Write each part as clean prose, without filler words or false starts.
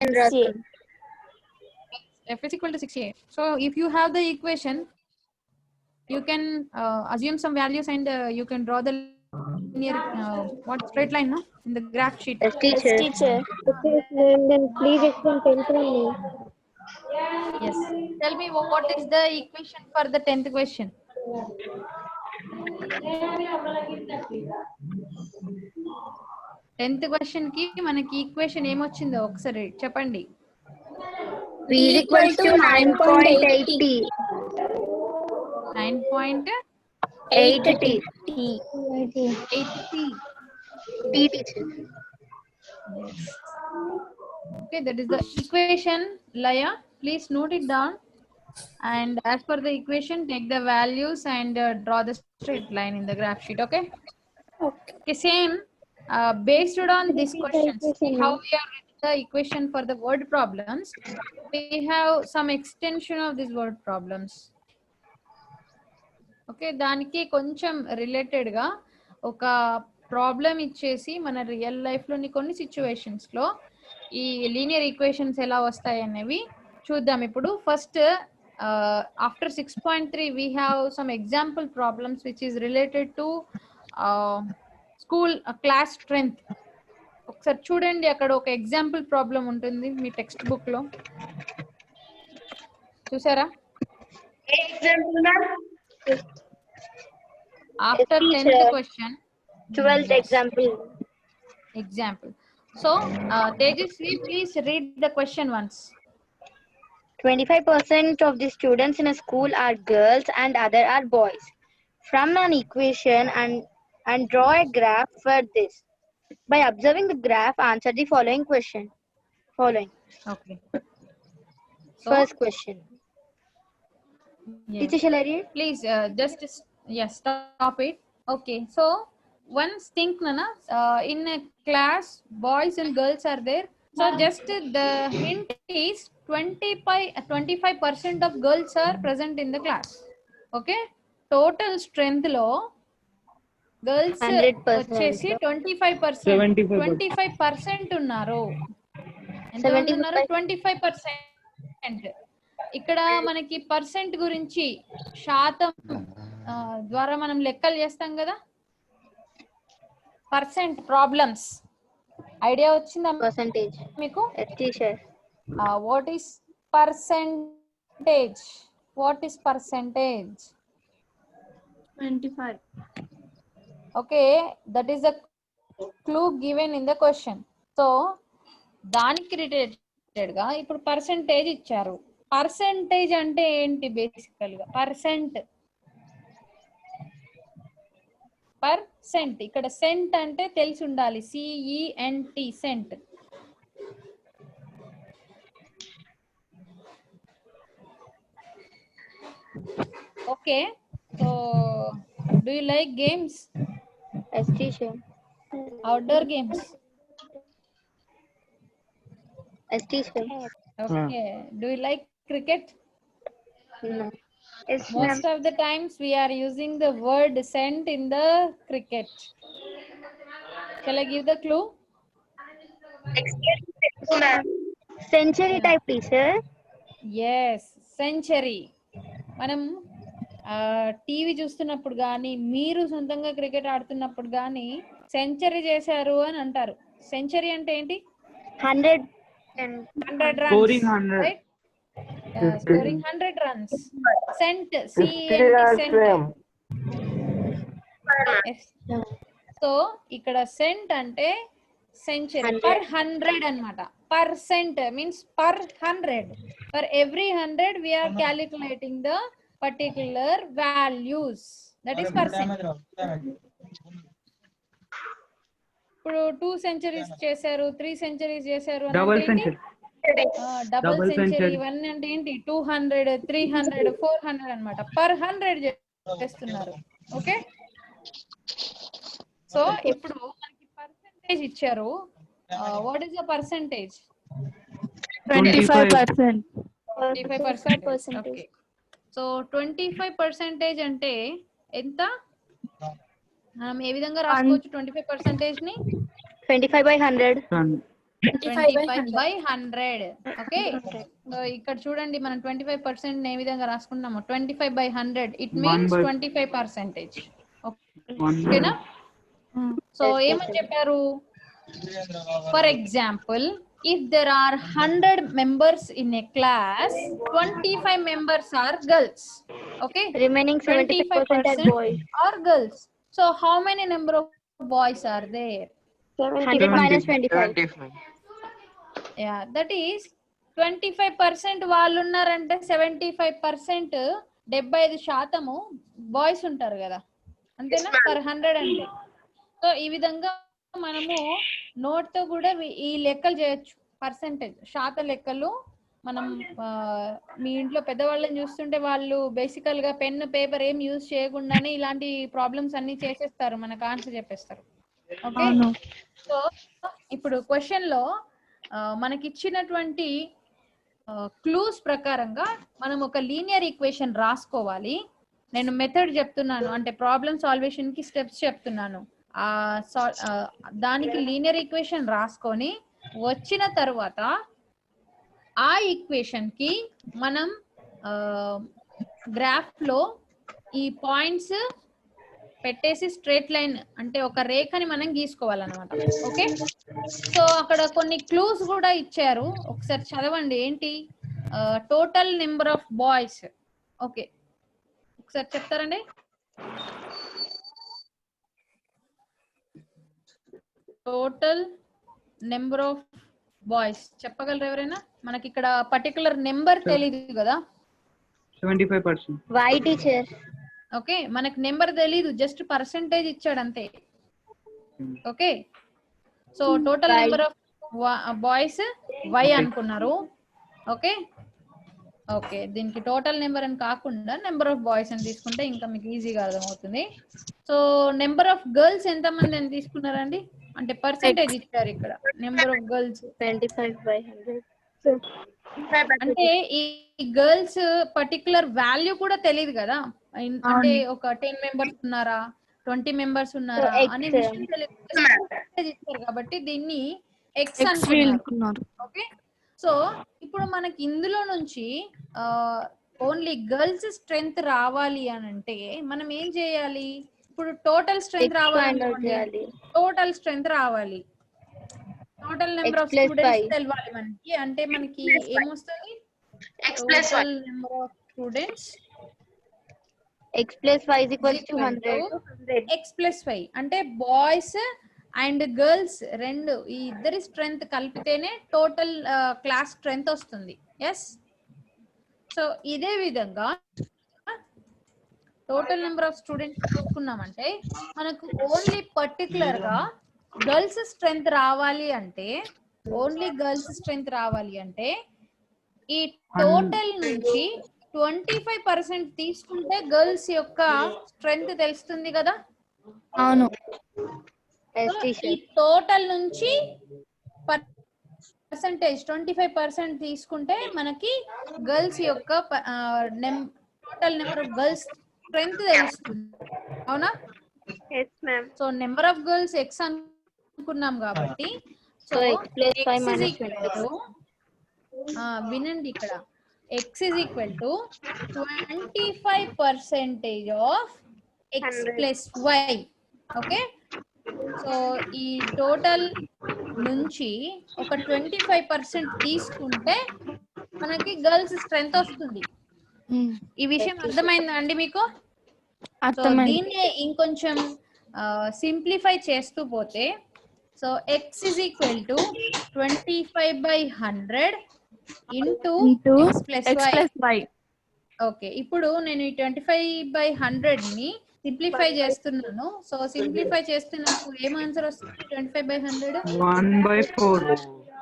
6A. F is equal to 6A. So if you have the equation, you can assume some values and you can draw the linear what straight line no? In the graph sheet. Yes, teacher. Yes, teacher. Okay, then please explain 10th one. Yes. Tell me what is the equation for the 10th question? Tenth question కి మనకి equation ఏమొచ్చిందో ఒకసారి చెప్పండి. V is equal to 9.80. 9.8 T teacher. Yes. Okay, that is the equation. Laya, please note it down. And as per the equation, take the values and draw the straight line in the graph sheet. Okay. Okay. Same. Based on these questions, how we have written the equation for the word problems, we have some extension of these word problems. Okay, దానికి కొంచెం రిలేటెడ్గా ఒక problem ఇచ్చేసి మన real లైఫ్లోని కొన్ని సిచ్యువేషన్స్లో ఈ linear equations ఎలా వస్తాయి అనేవి చూద్దాం. ఇప్పుడు first after 6.3 we have some example problems which is related to school class strength. ఒకసారి చూడండి, అక్కడ ఒక ఎగ్జాంపుల్ ప్రాబ్లం ఉంటుంది మీ టెక్స్ట్ బుక్ లో, చూసారా? After 10th question, 12th example. So Tejasvi, please read the question once. 25% of the students in a school are girls and other are boys. From an equation and draw a graph for this. By observing the graph, answer the following question. Okay. So, First question. yes. Teacher, shall I read? Please just yes, stop it. Okay. So once think, Nana, in a class, boys and girls are there. So just the hint is 25% of girls are present in the class. Okay. Total strength lo girls 100%. వచ్చేసి 25% ఉన్నారు. ఎంతమంది ఉన్నారు? 25%. ఇక్కడ మనకి percent గురించి శాతం ద్వారా మనం లెక్కలు చేస్తాం కదా. పర్సెంట్ ప్రాబ్లమ్స్ ఐడియా వచ్చిందా Percentage. మీకు? Yes, teacher. What is percentage? 25. Okay, that is the clue given in the question. So దానికి రిలేటెడ్ గా ఇప్పుడు పర్సెంటేజ్ ఇచ్చారు. పర్సెంటేజ్ అంటే ఏంటి? బేసికల్ గా పర్సెంట్. ఇక్కడ సెంట్ అంటే తెలిసి ఉండాలి, CENT, cent. Okay, so do you like games? Yes, teacher. Outdoor games? Yes, teacher. Okay, do you like cricket? No. Yes, Most of the times we are using the word cent in the cricket. Shall I give the clue? ma'am. Century type, teacher. Yes, century. మనం TV చూస్తున్నప్పుడు కానీ మీరు సొంతంగా cricket ఆడుతున్నప్పుడు కానీ century చేశారు అని అంటారు. సెంచరీ అంటే ఏంటి? 100 runs. Scoring 100. Right? Scoring 100 runs. Cent, CENT, cent. Yes. So ఇక్కడ సెంట్ అంటే సెంచరీ, పర్ 100 అన్నమాట. Percent means per 100. For every 100 we are calculating the particular values. That is percent. ఇప్పుడు 2 సెంచరీస్ చేశారు, 3 సెంచరీస్ చేశారు అని Double అంటే ఏంటి? century. Double Double century. century. ఇవన్నీ అంటే ఏంటి? 200, 300, 400 అన్నమాట. పర్ 100 చేస్తున్నారు. ఓకే, సో ఇప్పుడు మనకి పర్సెంటేజ్ ఇచ్చారు. What is the percentage? 25%. 25%. Okay, so 25% అంటే ఎంత? మనం ఏ విధంగా రాసుకోవచ్చు 25% ని? 25 by 100. 25/100. ఓకే, సో ఇక్కడ చూడండి మనం 25% ఏ విధంగా రాసుకుంటాము. 25/100 ఇట్ మీన్స్ 25%. ఓకేనా? సో ఏమని చెప్పారు? For example, if there are 100 members in a class, 25 members are girls. Okay, Remaining 75% are boys. are girls. So how many number of boys are there? 100 minus 25. Yeah, that is 25% వాళ్ళు ఉన్నారంటే 75% 75% boys ఉంటారు కదా, అంతేనా? Per 100 అంటే. So ఈ విధంగా మనము note తో కూడా ఈ లెక్కలు చేయొచ్చు. పర్సెంటేజ్ శాత లెక్కలు మనం మీ ఇంట్లో పెద్దవాళ్ళని చూస్తుంటే వాళ్ళు బేసికల్ గా పెన్ పేపర్ ఏం యూజ్ చేయకుండానే ఇలాంటి ప్రాబ్లమ్స్ అన్ని చేసేస్తారు, మనకు ఆన్సర్ చెప్పేస్తారు. ఓకే, సో ఇప్పుడు క్వశ్చన్ లో మనకి ఇచ్చినటువంటి క్లూస్ ప్రకారంగా మనం ఒక లీనియర్ ఈక్వేషన్ రాసుకోవాలి. నేను మెథడ్ చెప్తున్నాను, అంటే ప్రాబ్లమ్ సాల్వేషన్ కి స్టెప్స్ చెప్తున్నాను. దానికి లీనియర్ ఈక్వేషన్ రాసుకొని వచ్చిన తర్వాత ఆ ఈక్వేషన్ కి మనం గ్రాఫ్ లో ఈ పాయింట్స్ పెట్టేసి స్ట్రేట్ లైన్ అంటే ఒక రేఖని మనం గీసుకోవాలన్నమాట. ఓకే, సో అక్కడ కొన్ని క్లూస్ కూడా ఇచ్చారు, ఒకసారి చదవండి. ఏంటి? Total number of boys. Okay, ఒకసారి చెప్తారండి. టోటల్ నెంబర్ ఆఫ్ బాయ్స్ చెప్పగలరు ఎవరైనా? మనకి ఇక్కడ పర్టికులర్ నెంబర్ తెలియదు కదా. 75%. Why, teacher? ఓకే, మనకు నెంబర్ తెలీదు, జస్ట్ పర్సెంటేజ్ ఇచ్చాడు అంతే. Okay, so total number of boys Y అనుకున్నారు. ఓకే ఓకే, దీనికి టోటల్ నెంబర్ అని కాకుండా నెంబర్ ఆఫ్ బాయ్స్ అని తీసుకుంటే ఇంకా మీకు ఈజీగా అర్థమవుతుంది. సో నెంబర్ ఆఫ్ గర్ల్స్ ఎంతమంది అని తీసుకున్నారండి? అంటే పర్సెంటేజ్ ఇచ్చారు ఇక్కడ. Number of girls 25/100. అంటే ఈ గర్ల్స్ పర్టికులర్ వాల్యూ కూడా తెలియదు కదా, అంటే ఒక 10 మెంబర్స్ ఉన్నారా, 20 మెంబర్స్ ఉన్నారా అనే విషయం తెలియదు కాబట్టి దీన్ని ఎక్స్ అనుకున్నారు. ఓకే, సో ఇప్పుడు మనకి ఇందులో నుంచి ఓన్లీ గర్ల్స్ స్ట్రెంగ్త్ రావాలి అని అంటే మనం ఏం చేయాలి? ఇప్పుడు టోటల్ స్ట్రెంగ్త్ రావాలి, టోటల్ స్ట్రెంగ్త్ రావాలి, టోటల్ నెంబర్ ఆఫ్ స్టూడెంట్స్ తెలవాలి మనకి. అంటే మనకి ఏమొస్తుంది? Total number of students x plus y is equals to 100. x plus y అంటే బాయ్స్ అండ్ గర్ల్స్ రెండు ఈ ఇద్దరి స్ట్రెంగ్త్ కలిపితేనే టోటల్ క్లాస్ స్ట్రెంగ్త్ వస్తుంది. ఎస్, సో ఇదే విధంగా టోటల్ నెంబర్ ఆఫ్ స్టూడెంట్స్ చూసుకున్నామంటే మనకు ఓన్లీ పర్టికులర్ గా గర్ల్స్ స్ట్రెంగ్త్ రావాలి అంటే, ఓన్లీ గర్ల్స్ స్ట్రెంగ్త్ రావాలి అంటే ఈ టోటల్ నుంచి 25% తీసుకుంటే గర్ల్స్ యొక్క స్ట్రెంగ్త్ తెలుస్తుంది కదా. అవును, ఈ టోటల్ నుంచి పర్సెంటేజ్ 25% తీసుకుంటే మనకి గర్ల్స్ యొక్క total number of girls strength తెలుస్తుంది. అవునా? So number of girls X అనుకున్నాం కాబట్టి, సో వినండి ఇక్కడ x is equal to 25% of x plus y. Okay, so ఈ టోటల్ నుంచి ఒక 25% తీసుకుంటే మనకి గర్ల్స్ స్ట్రెంగ్త్ వస్తుంది. ఈ విషయం అర్థమైందా అండి మీకు? సో దీన్ని ఇంకొంచెం సింప్లిఫై చేస్తూ పోతే, so x is equal to 25/100 into x plus y. Okay, ఇప్పుడు నేను ఈ 25/100 ని సింప్లిఫై చేస్తున్నాను. సో సింప్లిఫై చేస్తే నాకు ఏం ఆన్సర్ వస్తుంది? 25/100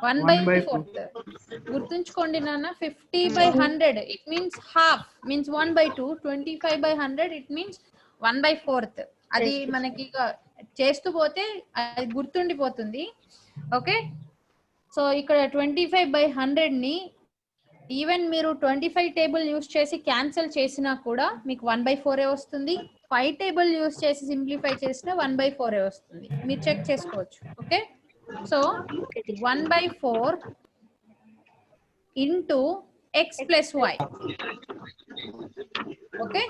1/4. గుర్తుంచుకోండి నాన్న, 50/100 it means half, means 1/2. 25/100 it means 1/4. అది మనకి చేస్తూ పోతే అది గుర్తుండిపోతుంది. ఓకే, సో ఇక్కడ 25/100 ని ఈవెన్ మీరు 25 టేబుల్ యూస్ చేసి క్యాన్సిల్ చేసినా కూడా మీకు 1/4 వస్తుంది. 5 టేబుల్ యూస్ చేసి సింప్లిఫై చేసినా 1/4 వస్తుంది. మీరు చెక్ చేసుకోవచ్చు. Okay, so 1/4 into x plus y. Okay,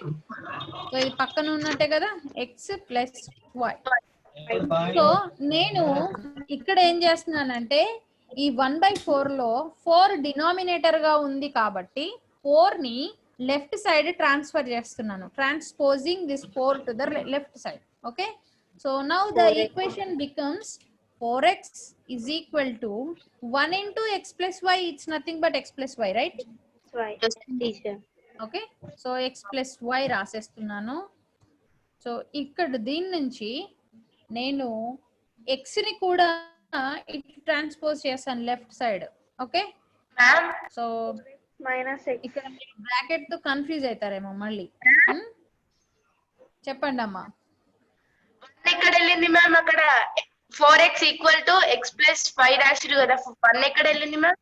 so ఇది పక్కన ఉన్నట్టే కదా, x plus y. సో నేను ఇక్కడ ఏం చేస్తున్నానంటే ఈ 1/4 లో 4 డినామినేటర్ గా ఉంది కాబట్టి 4 ని లెఫ్ట్ సైడ్ ట్రాన్స్ఫర్ చేస్తున్నాను, transposing this 4 to the left side. Okay, so now the equation becomes 4x is equal to 1 into x plus y. It's nothing but x plus y, right? Yes, teacher. Okay, so x plus y రాసేస్తున్నాను. So ఇక్కడ దీని నుంచి నేను x ని కూడా ఇటు transpose చేస్తాను left side. Okay, so Minus x. ఇక్కడ బ్రాకెట్ తో కన్ఫ్యూజ్ అవుతారేమో మళ్ళీ. చెప్పండి అమ్మా. ఎక్కడ వెళ్ళింది మ్యామ్? అక్కడ 4x equal to x plus 5 రాసిరు కదా, 1 ఎక్కడ వెళ్ళింది మ్యామ్?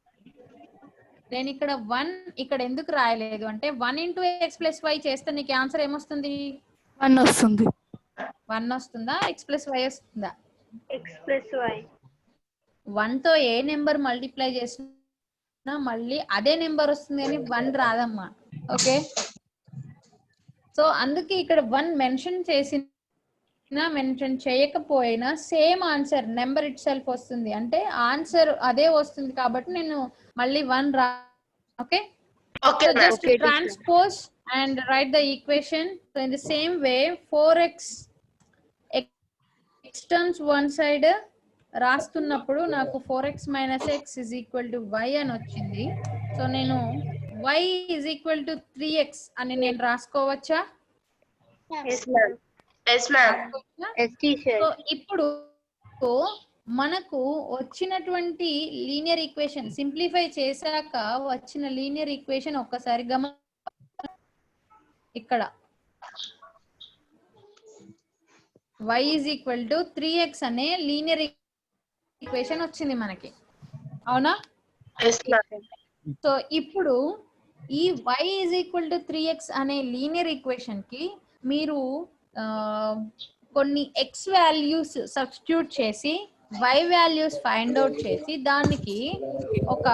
నేను ఇక్కడ 1 ఇక్కడ ఎందుకు రాయలేదు అంటే 1 into x plus y చేస్తే నీకు ఆన్సర్ ఏమొస్తుంది? 1 వస్తుంది. 1 వస్తుందా, x plus y వస్తుందా? X plus y. 1 తో ఏ నెంబర్ మల్టిప్లై చేసినా మళ్ళీ అదే నెంబర్ వస్తుంది కానీ 1 రాదమ్మా. ఓకే, సో అందుకే ఇక్కడ 1 మెన్షన్ చేసినా మెన్షన్ చేయకపోయినా same answer number it self వస్తుంది, అంటే ఆన్సర్ అదే వస్తుంది కాబట్టి నేను మళ్ళీ 1 రా. Okay, okay so just transpose and write the equation. So in the same way 4x x turns one side రాస్తున్నప్పుడు నాకు 4x minus x is equal to y అని వచ్చింది. సో నేను y is equal to 3x అని నేను రాసుకోవచ్చా? yes ma'am. yes ma'am. Yes, teacher. So ఇప్పుడు మనకు వచ్చినటువంటి లీనియర్ ఈక్వేషన్ సింప్లిఫై చేశాక వచ్చిన లీనియర్ ఈక్వేషన్ ఒక్కసారి ఇక్కడ y is equal to 3x అనే లీనియర్ ఈక్వేషన్ వచ్చింది మనకి, అవునా? yes ma'am. సో ఇప్పుడు ఈ y is equal to 3x అనే లీనియర్ ఈక్వేషన్ కి మీరు కొన్ని x వాల్యూస్ సబ్స్టిట్యూట్ చేసి y వాల్యూస్ ఫైండ్ అవుట్ చేసి దానికి ఒక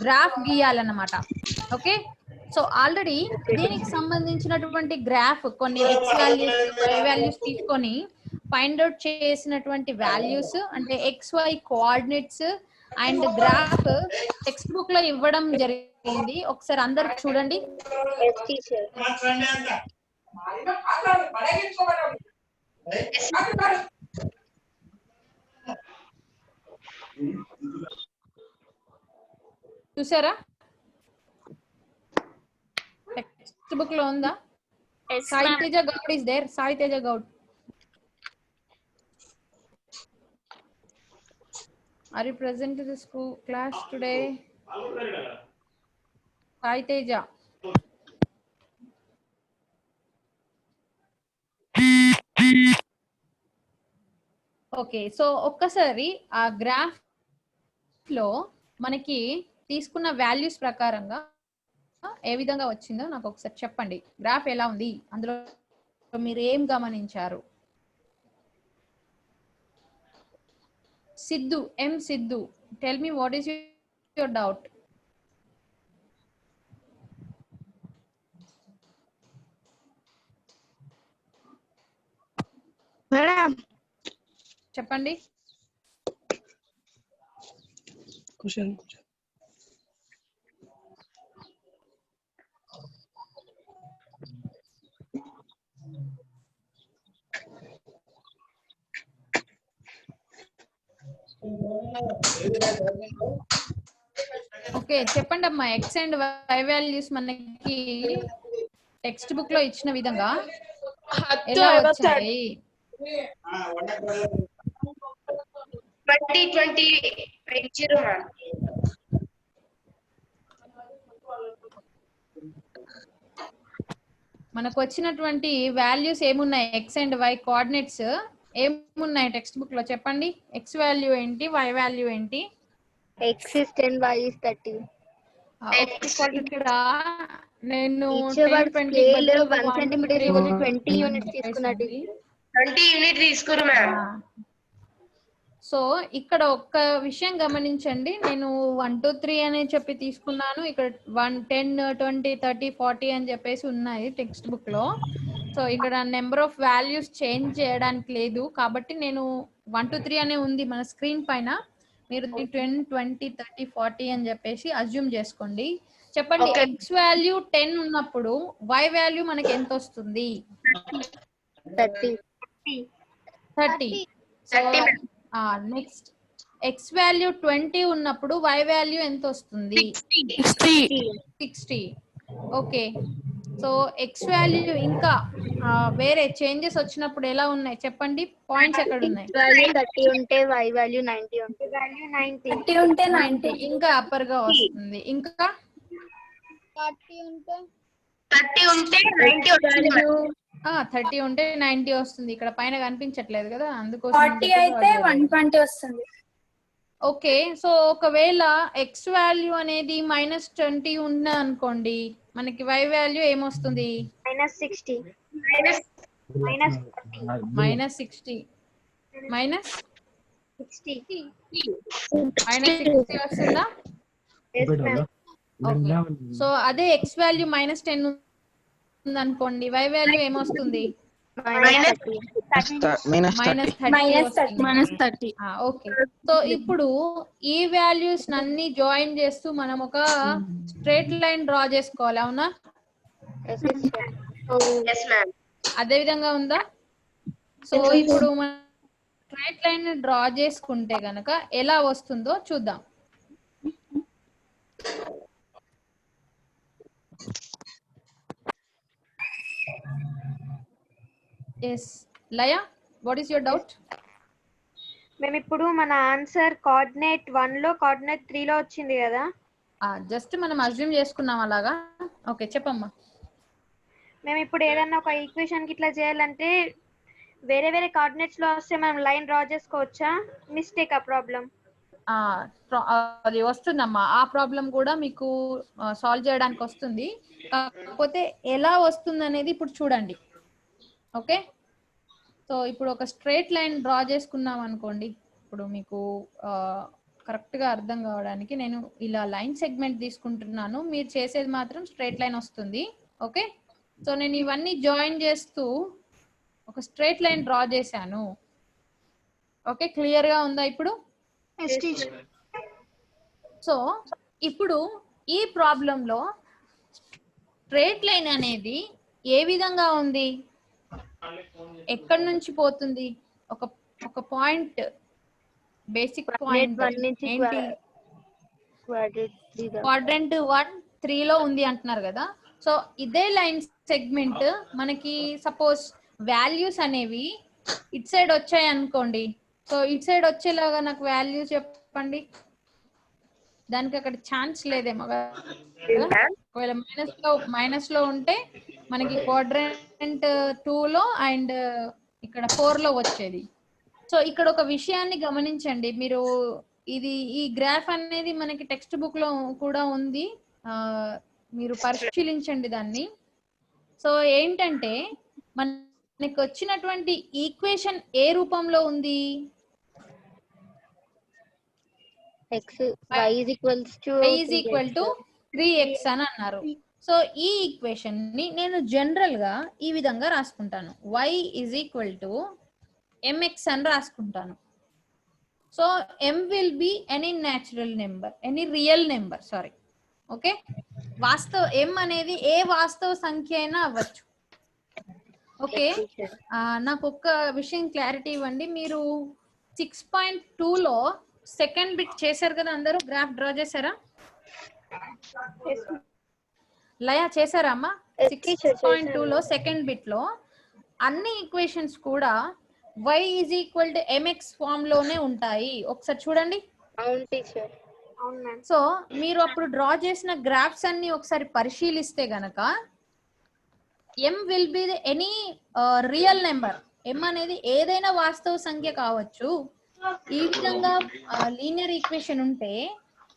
గ్రాఫ్ గీయాలన్నమాట. ఓకే, సో ఆల్రెడీ దీనికి సంబంధించినటువంటి గ్రాఫ్ కొన్ని x వాల్యూస్ y వాల్యూస్ తీసుకొని ఫైండ్ అవుట్ చేసినటువంటి వాల్యూస్ అంటే xy coordinates and graph textbook లో ఇవ్వడం జరిగింది, ఒకసారి అందరు చూడండి. Yes, teacher. చూసారా? టెక్స్ట్ బుక్ లో ఉందా? Sai Teja Goud is there. Sai Teja Goud, are you present to the school class today? Sai Teja. Okay, so ఒక్కసారి ఆ గ్రాఫ్ లో మనకి తీసుకున్న వాల్యూస్ ప్రకారంగా ఏ విధంగా వచ్చిందో నాకు ఒకసారి చెప్పండి. గ్రాఫ్ ఎలా ఉంది, అందులో మీరు ఏం గమనించారు? Sidhu, M Sidhu, tell me what is your doubt? Madam చెప్పండి. క్వశ్చన్ ఓకే, చెప్పండి అమ్మా. ఎక్స్ అండ్ వై వాల్యూస్ మనకి టెక్స్ట్ బుక్ లో ఇచ్చిన విధంగా ఎలా వచ్చాయి? 20 ma'am. మనకు వచ్చినటువంటి వాల్యూస్ ఏమున్నాయి? ఎక్స్ అండ్ వై కోఆర్డినేట్స్ ఏమున్నాయి టెక్స్ట్ బుక్ లో చెప్పండి. ఎక్స్ వాల్యూ ఏంటి, వై వాల్యూ ఏంటి? X is 10, y is 30. ఇక్కడ నేను Each word scale 1 centimeter is equal to 20 units తీసుకున్నది. 20 యూనిట్ తీసుకురు మ్యామ్. సో ఇక్కడ ఒక్క విషయం గమనించండి, నేను 1 2 3 అని చెప్పి తీసుకున్నాను. ఇక్కడ 1 10 20 30 40 అని చెప్పేసి ఉన్నాయి టెక్స్ట్ బుక్ లో. సో ఇక్కడ నెంబర్ ఆఫ్ వాల్యూస్ చేంజ్ చేయడానికి లేదు, కాబట్టి నేను 1 2 3 అనే ఉంది మన స్క్రీన్ పైన. మీరు 10 20 30 40 అని చెప్పేసి అజ్యూమ్ చేసుకోండి. చెప్పండి, ఎక్స్ వాల్యూ 10 ఉన్నప్పుడు వై వాల్యూ మనకి ఎంత వస్తుంది? 30. సో నెక్స్ట్ ఎక్స్ వాల్యూ 20 ఉన్నప్పుడు వై వాల్యూ ఎంత వస్తుంది? 60. ఓకే, సో ఎక్స్ వాల్యూ ఇంకా వేరే చేంజెస్ వచ్చినప్పుడు ఎలా ఉన్నాయి చెప్పండి, పాయింట్స్ ఎక్కడ ఉన్నాయి? 30 ఉంటే y వాల్యూ 90 ఉంటే 30 ఉంటే 90. ఇంకా అప్పర్ గా వస్తుంది. ఇంకా 30 ఉంటే 90 వస్తుంది మేడం. 30 ఉంటే 90 వస్తుంది. ఇక్కడ పైన కనిపించట్లేదు కదా, అందుకోసం 40 అయితే 120 వస్తుంది. ఓకే, సో ఒకవేళ ఎక్స్ వాల్యూ అనేది -20 ఉన్నా అనుకోండి, మనకి వై వాల్యూ ఏమొస్తుంది? -60 -60 వస్తుందా? సో అదే ఎక్స్ వాల్యూ -10 ఉంది అనుకోండి, వై వాల్యూ ఏమొస్తుంది? -30. ఓకే, సో ఇప్పుడు ఈ వాల్యూస్ అన్ని జాయిన్ చేస్తూ మనం ఒక స్ట్రైట్ లైన్ డ్రా చేసుకోవాలి, అవునా? Yes ma'am. అదే విధంగా ఉందా? సో ఇప్పుడు మనం స్ట్రైట్ లైన్ డ్రా చేసుకుంటే గనక ఎలా వస్తుందో చూద్దాం. Yes Laya, what is your doubt? మేము ఇప్పుడు మన ఆన్సర్ కోఆర్డినేట్ 1 లో కోఆర్డినేట్ 3 లో వచ్చింది కదా, జస్ట్ మనం అజ్యూమ్ చేసుకున్నాం అలాగా. ఓకే, చెప్పమ్మా. మేము ఇప్పుడు ఏదైనా ఒక ఈక్వేషన్ కి ఇట్లా చేయాలంటే వేరే వేరే కోఆర్డినేట్స్ లో వస్తే మనం లైన్ డ్రా చేసుకోవచ్చా? మిస్టేక్ ఆ ప్రాబ్లం? అది వస్తుందమ్మా, ఆ ప్రాబ్లం కూడా మీకు సాల్వ్ చేయడానికి వస్తుంది. కాకపోతే ఎలా వస్తుంది అనేది ఇప్పుడు చూడండి. ఓకే, సో ఇప్పుడు ఒక స్ట్రైట్ లైన్ డ్రా చేసుకున్నాం అనుకోండి. ఇప్పుడు మీకు కరెక్ట్ గా అర్థం కావడానికి నేను ఇలా లైన్ సెగ్మెంట్ తీసుకుంటున్నాను, మీరు చేసేది మాత్రం స్ట్రైట్ లైన్ వస్తుంది. ఓకే, సో నేను ఇవన్నీ జాయిన్ చేస్తూ ఒక స్ట్రైట్ లైన్ డ్రా చేశాను. ఓకే, క్లియర్ గా ఉందా ఇప్పుడు? సో ఇప్పుడు ఈ ప్రాబ్లంలో స్ట్రైట్ లైన్ అనేది ఏ విధంగా ఉంది, ఎక్కడి నుంచి పోతుంది? ఒక పాయింట్, బేసిక్ పాయింట్ ఏంటి? క్వాడ్రంట్ 1 3 లో ఉంది అంటున్నారు కదా. సో ఇదే లైన్ సెగ్మెంట్ మనకి సపోజ్ వాల్యూస్ అనేవి ఇట్ సైడ్ వచ్చాయి అనుకోండి. సో ఇట్ సైడ్ వచ్చేలాగా నాకు వాల్యూ చెప్పండి. దానికి అక్కడ ఛాన్స్ లేదేమో కదా. ఒకవేళ మైనస్ లో ఉంటే మనకి క్వాడ్రంట్ 2 లో అండ్ ఇక్కడ 4 లో వచ్చేది. సో ఇక్కడ ఒక విషయాన్ని గమనించండి మీరు, ఈ గ్రాఫ్ అనేది మనకి టెక్స్ట్ బుక్ లో కూడా ఉంది, మీరు పరిశీలించండి దాన్ని. సో ఏంటంటే మనకి వచ్చినటువంటి ఈక్వేషన్ ఏ రూపంలో ఉంది? y is equal to 3x అని అన్నారు. సో ఈ ఈక్వేషన్ ని నేను జనరల్ గా ఈ విధంగా రాసుకుంటాను, y is equal to mx అని రాసుకుంటాను. So m will be any natural number, any real number, sorry. Okay, m అనేది ఏ వాస్తవ సంఖ్య అయినా అవ్వచ్చు. ఓకే, నాకు ఒక్క విషయం క్లారిటీ ఇవ్వండి, మీరు 6.2 లో సెకండ్ బిట్ చేశారు కదా, అందరూ గ్రాఫ్ డ్రా చేశారా? లయా చేశారా అమ్మా? 6.2 లో సెకండ్ బిట్ లో అన్ని ఈక్వేషన్స్ కూడా y is equal to mx form లోనే ఉంటాయి. ఒకసారి చూడండి. సో మీరు అప్పుడు డ్రా చేసిన గ్రాఫ్స్ అన్ని ఒకసారి పరిశీలిస్తే గనక m will be any real number, m అనేది ఏదైనా వాస్తవ సంఖ్య కావచ్చు. ఈ విధంగా లీనియర్ ఈక్వేషన్ ఉంటే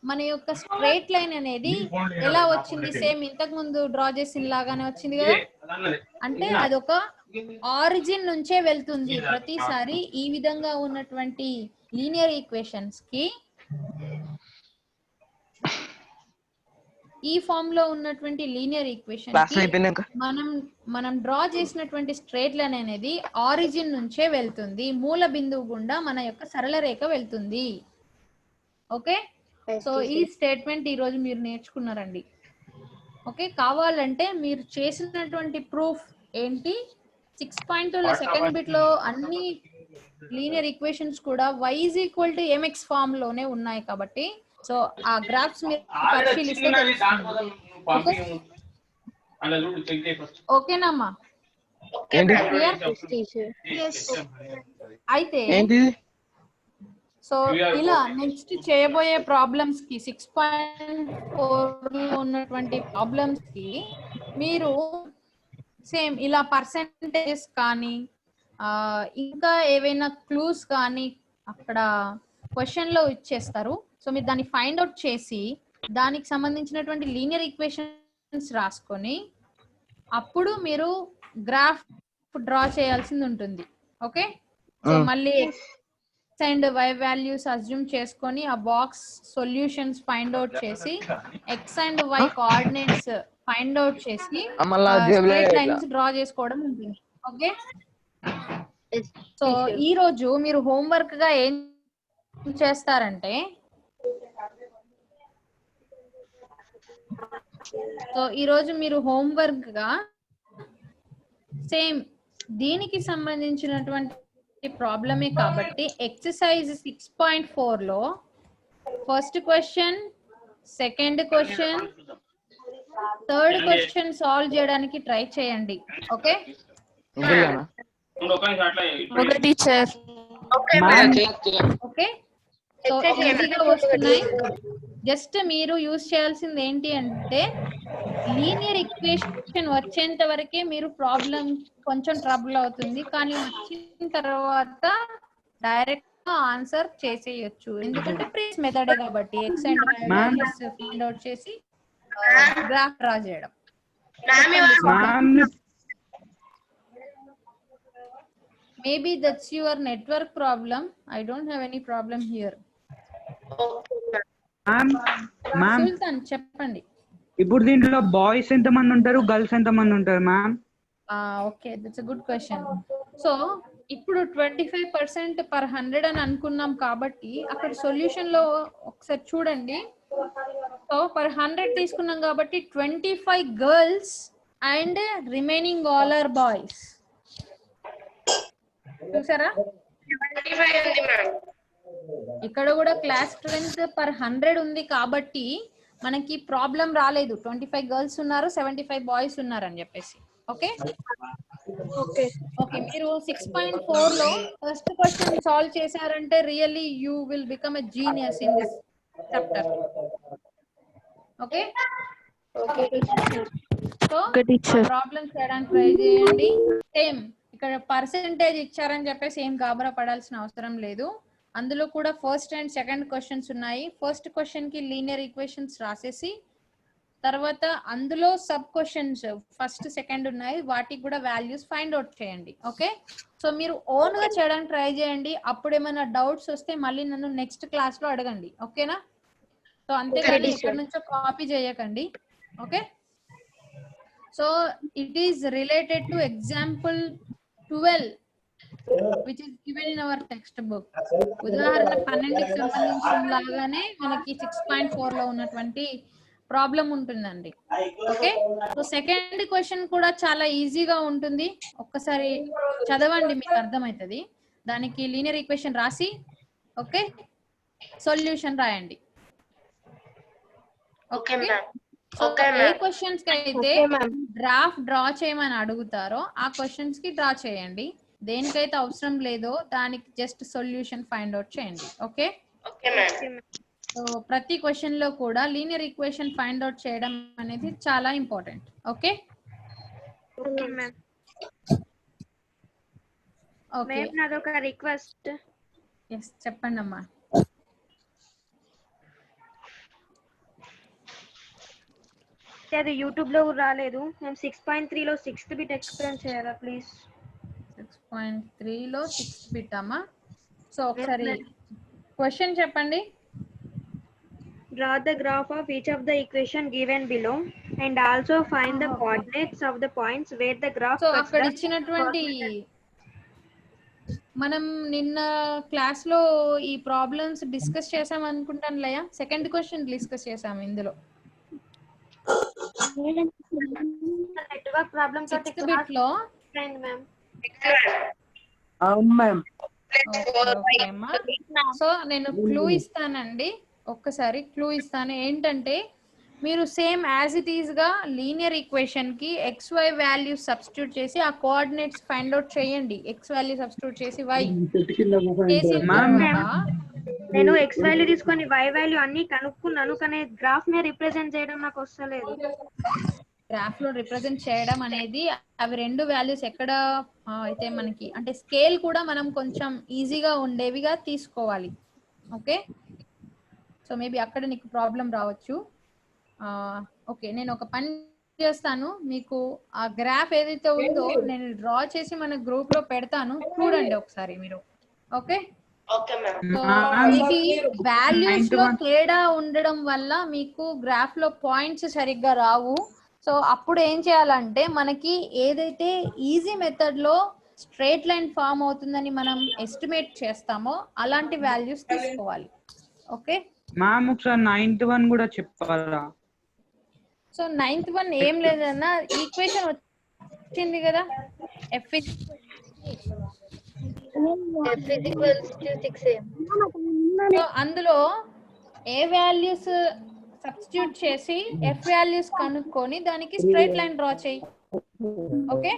మన యొక్క స్ట్రైట్ లైన్ అనేది ఎలా వచ్చింది? సేమ్ ఇంతకు ముందు డ్రా చేసిన లాగానే వచ్చింది కదా. అంటే అదొక ఆరిజిన్ నుంచే వెళ్తుంది. ప్రతిసారి ఈ విధంగా ఉన్నటువంటి లీనియర్ ఈక్వేషన్స్ కి ఈ ఫామ్ లో ఉన్నటువంటి లీనియర్ ఈక్వేషన్ కి మనం డ్రా చేసినటువంటి స్ట్రేట్ లైన్ అనేది ఆరిజిన్ నుంచే వెళ్తుంది, మూల బిందువు గుండా మన యొక్క సరళ రేఖ వెళ్తుంది. ఓకే, సో ఈ స్టేట్మెంట్ ఈ రోజు మీరు నేర్చుకున్నారండి. ఓకే, కావాలంటే మీరు చేసినటువంటి ప్రూఫ్ ఏంటి, 6.2 సెకండ్ బిట్ లో అన్ని లీనియర్ ఈక్వేషన్స్ కూడా y = mx ఫామ్ లోనే ఉన్నాయి కాబట్టి సో ఆ గ్రాఫ్స్ మీరు పరిశీలిస్తే ఓకేనమ్మా. అయితే సో ఇలా నెక్స్ట్ చేయబోయే ప్రాబ్లమ్స్ కి 6.4 లో ఉన్నటువంటి ప్రాబ్లమ్స్ కి మీరు సేమ్ ఇలా పర్సెంటేజెస్ కానీ ఇంకా ఏవైనా క్లూస్ కానీ అక్కడ క్వశ్చన్ లో ఇచ్చేస్తారు. సో మీరు దాన్ని ఫైండ్ అవుట్ చేసి దానికి సంబంధించినటువంటి లీనియర్ ఈక్వేషన్స్ రాసుకొని అప్పుడు మీరు గ్రాఫ్ డ్రా చేయాల్సింది ఉంటుంది. ఓకే, సో మళ్ళీ x and y values assume చేసుకొని ఆ బాక్స్ సొల్యూషన్స్ ఫైండ్ అవుట్ చేసి x and y coordinates find out చేసి స్ట్రెయిట్ లైన్స్ డ్రా చేసుకోవడం ఉంటుంది. ఓకే, సో ఈ రోజు మీరు హోంవర్క్ గా ఏం చేస్తారంటే సేమ్ దీనికి సంబంధించినటువంటి ప్రాబ్లమే కాబట్టి ఎక్సర్సైజ్ 6.4 లో first question, second question, third question solve చేయడానికి ట్రై చేయండి. Okay teacher. ఓకే, సో ఈజీగా వస్తున్నాయి. జస్ట్ మీరు యూజ్ చేయాల్సింది ఏంటి అంటే లీనియర్ ఈక్వేషన్ వచ్చేంత వరకే మీరు ప్రాబ్లం కొంచెం ట్రబుల్ అవుతుంది, కానీ వచ్చిన తర్వాత డైరెక్ట్ గా ఆన్సర్ చేసేయచ్చు. ఎందుకంటే ప్రీవియస్ మెథడ్ కాబట్టి x and y values find out చేసి గ్రాఫ్ డ్రా చేయడం. Maybe that's your network problem. I don't have any problem here. Ma'am Sultan చెప్పండి. ఇప్పుడు దీంట్లో బాయ్స్ ఎంత మంది ఉంటారు, గర్ల్స్ ఎంత మంది ఉంటారు ma'am? Okay, that's a good question. So ఇప్పుడు 25% per 100 అని అనుకున్నాం కాబట్టి అక్కడ సొల్యూషన్ లో ఒకసారి చూడండి. సో పర్ 100 తీసుకున్నాం కాబట్టి 25 girls and remaining all are boys. చూసారా, ఇక్కడ కూడా క్లాస్ స్ట్రెంత్ పర్ 100 ఉంది కాబట్టి మనకి ప్రాబ్లం రాలేదు. 25 గర్ల్స్ ఉన్నారు, 75 బాయ్స్ ఉన్నారు అని చెప్పేసి. ఓకే ఓకే, మీరు 6.4 లో ఫస్ట్ క్వశ్చన్ సాల్వ్ చేశారంటే really you will become a genius in this chapter. Okay, so problems చేయడానికి ట్రై చేయండి. సేమ్ ఇక్కడ పర్సెంటేజ్ ఇచ్చారని చెప్పేసి ఏం గాబరా పడాల్సిన అవసరం లేదు. అందులో కూడా ఫస్ట్ అండ్ సెకండ్ క్వశ్చన్స్ ఉన్నాయి. ఫస్ట్ క్వశ్చన్ కి లీనియర్ ఈక్వేషన్స్ రాసేసి తర్వాత అందులో సబ్ క్వశ్చన్స్ ఫస్ట్ సెకండ్ ఉన్నాయి, వాటికి కూడా వాల్యూస్ ఫైండ్ అవుట్ చేయండి. ఓకే, సో మీరు ఓన్ గా చేయడానికి ట్రై చేయండి. అప్పుడు ఏమైనా డౌట్స్ వస్తే మళ్ళీ నన్ను నెక్స్ట్ క్లాస్ లో అడగండి. ఓకేనా, సో అంతేకాని ఇక్కడ నుంచో కాపీ చేయకండి. Okay, so it is related to example 12 which is given in our textbook. ఉదాహరణ 12కి సంబంధించిన లాగానే మనకి 6.4 లో ఉన్నటువంటి ప్రాబ్లం ఉంటుందండి. ఓకే, సో సెకండ్ క్వశ్చన్ కూడా చాలా ఈజీగా ఉంటుంది. ఒక్కసారి చదవండి, మీకు అర్థమవుతుంది. దానికి లీనియర్ ఈక్వేషన్ రాసి ఓకే సొల్యూషన్ రాయండి. ఓకే, ఏ క్వశ్చన్స్ కి అయితే గ్రాఫ్ డ్రా చేయమని అడుగుతారో ఆ క్వశ్చన్స్ కి డ్రా చేయండి. దేనికైతే అవసరం లేదో దానికి జస్ట్ సొల్యూషన్ ఫైండ్ అవుట్ చేయండి. ఓకే, సో ప్రతి క్వశ్చన్ లో కూడా లీనియర్ ఈక్వేషన్ ఫైండ్ అవుట్ చేయడం అనేది చాలా ఇంపార్టెంట్. ఓకే ఓకే, నాదొక రిక్వెస్ట్. ఎస్ చెప్పండి అమ్మా. అది యూట్యూబ్ లో రాలేదు. మేము 6.3 లో 6th బిట్ ఎక్స్ప్లెయిన్ చేయాలా ప్లీజ్? 6.3 లో 6th బిట్ అమ్మా. సో ఒకసారి క్వశ్చన్ చెప్పండి. Draw the graph of each of the equation given below and also find the coordinates of the points where the graph so cuts అక్కడ the ఇచ్చినటువంటి మనం నిన్న class లో ఈ ప్రాబ్లమ్స్ డిస్కస్ చేసాం అనుకుంటాను లయ. సెకండ్ క్వశ్చన్ డిస్కస్ చేసాము ఇందులో. network problem తోటి 6th బిట్ లో. ma'am. అవును మ్యామ్. సో నేను క్లూ ఇస్తానండి, ఒక్కసారి క్లూ ఇస్తాను. ఏంటంటే మీరు సేమ్ యాజ్ ఇట్ ఈస్ గా లీనియర్ ఈక్వేషన్ కి XY వాల్యూ సబ్స్టిట్యూట్ చేసి ఆ కోఆర్డినేట్స్ ఫైండ్ అవుట్ చేయండి. X వాల్యూ సబ్స్టిట్యూట్ చేసి Y చేసిన తర్వాత నేను x వాల్యూ తీసుకొని y వాల్యూ అన్ని కనుక్కున్నాను, కానీ గ్రాఫ్ ని రిప్రజెంట్ చేయడం నాకు వస్తలేదు. గ్రాఫ్ లో రిప్రజెంట్ చేయడం అనేది అవి రెండు వాల్యూస్ ఎక్కడ అయితే మనకి అంటే స్కేల్ కూడా మనం కొంచెం ఈజీగా ఉండేవిగా తీసుకోవాలి. ఓకే, సో మేబీ అక్కడ నీకు ప్రాబ్లం రావచ్చు. ఓకే, నేను ఒక పని చేస్తాను, మీకు ఆ గ్రాఫ్ ఏదైతే ఉందో నేను డ్రా చేసి మన గ్రూప్ లో పెడతాను, చూడండి ఒకసారి మీరు. ఓకే, ఇది వాల్యూస్ లో తేడా ఉండడం వల్ల మీకు గ్రాఫ్ లో పాయింట్స్ సరిగ్గా రావు. సో అప్పుడు ఏం చేయాలంటే మనకి ఏదైతే ఈజీ మెథడ్ లో స్ట్రైట్ లైన్ ఫామ్ అవుతుందని మనం ఎస్టిమేట్ చేస్తామో అలాంటి వాల్యూస్ తీసుకోవాలి. ఓకే మ్యామ్, ఒకసారి 9th వన్ కూడా చెప్పారా? సో 9th వన్ ఏం లేదన్నా, ఈక్వేషన్ వచ్చింది కదా, F is equals to 6am. So అందులో ఏ వాల్యూస్ సబ్స్టిట్యూట్ చేసి F వాల్యూస్ కనుక్కొని దానికి స్ట్రైట్ లైన్ డ్రా చేయి. ఓకే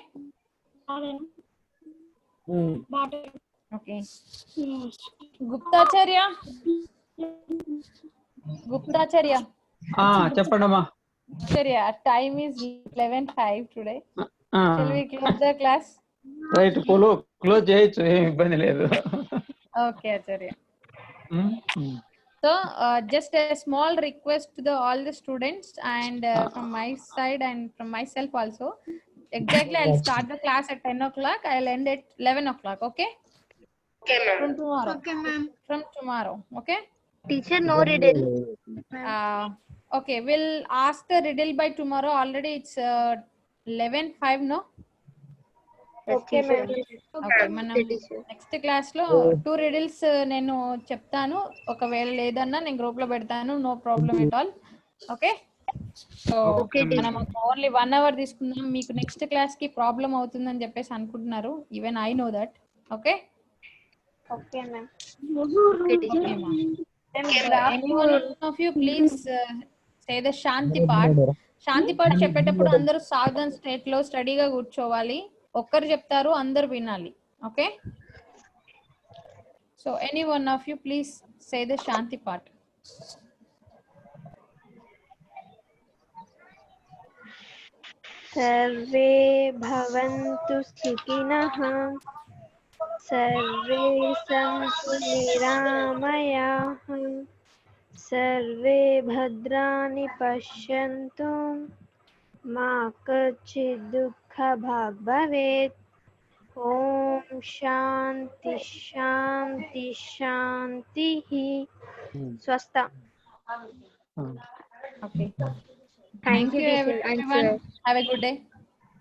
ఓకే గుప్తాచార్య చెప్పండమ్మా. Time is 11:05 today. Shall we close the class? Right, close చేయొచ్చు, ఏం ఇబ్బంది లేదు. Okay Acharya. So just a small request to all the students and from my side and from myself also. Exactly, I'll start the class at 10 o'clock. I'll end at 11 o'clock. Okay? Okay, ma'am. From tomorrow. Okay, ma'am. From tomorrow. Okay? Teacher, no riddle. Okay, we'll ask the riddle by tomorrow. Already it's 11:05, no? Okay ma'am. Okay, మనం next class లో 2 riddles నేను చెప్తాను, ఒకవేళ లేదన్నా నేను group లో పెడతాను, no problem at all. Okay, so మనం ఓన్లీ 1 hour తీసుకుందాం. మీకు నెక్స్ట్ క్లాస్ కి ప్రాబ్లం అవుతుందని చెప్పేసి అనుకుంటున్నారు, even I know that. Okay okay ma'am. anyone of you please say the Shanti part. Shanti part చెప్పేటప్పుడు అందరూ సాధన్ స్టేట్ లో స్టడీగా కూర్చోవాలి. ఒక్కరు చెప్తారు, అందరు వినాలి. Okay, so any one of you please say the Shanti part. Survey భవంతు సుఖినః, సర్వే సంతు నిరామయాః, సర్వే భద్రాణి పశ్యంతు, మా కచ్చిత్ దుఃఖభాగ్ భవేత్. ఓం శాంతి శాంతి శాంతి. స్వస్త. Okay, thank you everyone. Have a good day.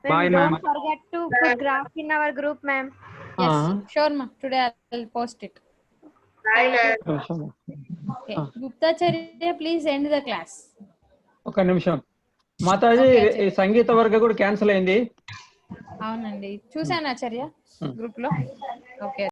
Bye, ma'am. Don't forget to put graph in our group, ma'am. Yes, sure ma. Today I'll post it. Bye, ma'am. Okay, Guptacharya, please end the class. ఒక నిమిషం మాతాజీ, ఈ సంగీత వర్గ కూడా cancel అయింది. అవునండి, చూసాను ఆచార్య group లో. Okay.